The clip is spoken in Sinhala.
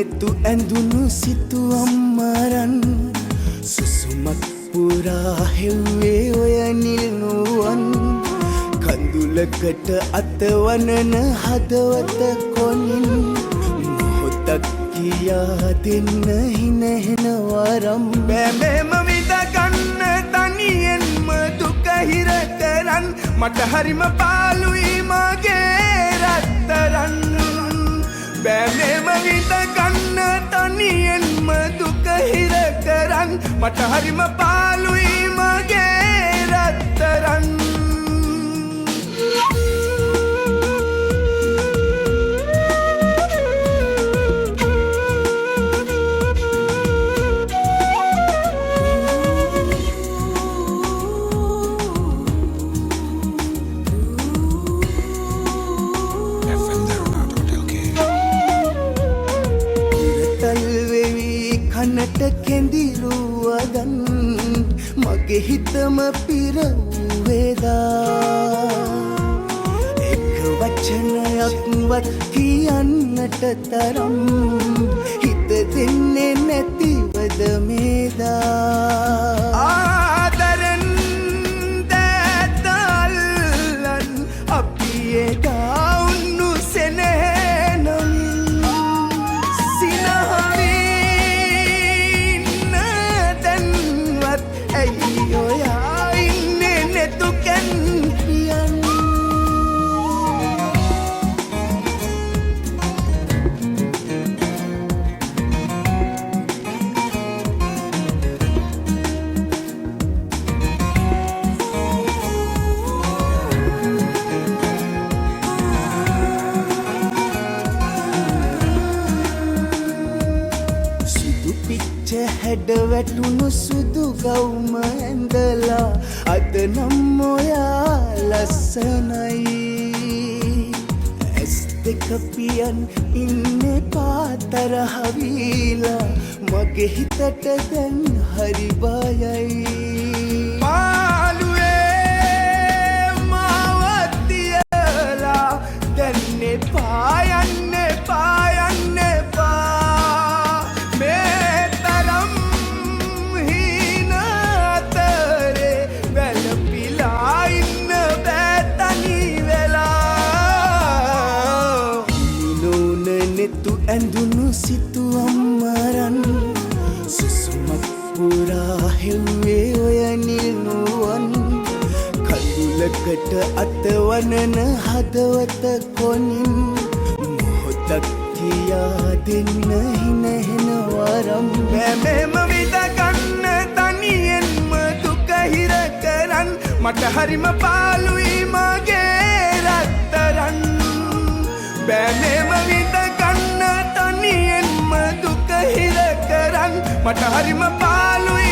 නෙතු ඇඳුණු සිතුවම් මරන් සුසුමක් පුරා හෙව්වේ ඔය නිල් නුවන් කඳුලකට අතවනන හදවත කොනින් මොහොතක් කියා දෙන්න හිනහෙන වරම් බෑමෙම විඳගන්න තනියෙන්ම දුක හිර කරන් මට හරිම පාළුයි මගේ රත්තරන් බෑමෙම විඳගන්න තනියෙන්ම දුක හිර කරන් මට හරිම පාළුයි මගේ රත්තරන් කනට කෙඳිරුවදන් මගේ හිතම පිරවේදා එක වචනයක්වත් කියන්නට තරම් හිත දෙන්නේ නැතිවද මේදා ආදරෙන් දැතල්ලන් අපි එදා උන්නු සෙනෙහනමින් හැඩ වැටුණු සුදු ගවුම ඇඳලා අද නම් ඔයා ලස්සනයි ඇස් දෙක පියන් ඉන්නේ පාතරහ වීලා මගේ හිතට දැන් හරි බයයි පාළුවේ මාවත් තියලා දැන්නේ පායන්නේ පායන්නේ ඇඳුණු සිතුවම් මරන් සුසුමක් පුරා හෙව්වේ ඔය නිල් නුවන් කඳුලකට අතවනන හදවත කොනින් මොහොතක් කියා දෙන්න හිනහෙන වරම් බෑමෙම විඳගන්න තනියෙන්ම දුක හිර කරන් මට හරිම පාළුයි මගේ රත්තරන් බෑමෙම විඳගන්න තනියෙන්ම දුක හිර කරන් මට හරිම පාළුයි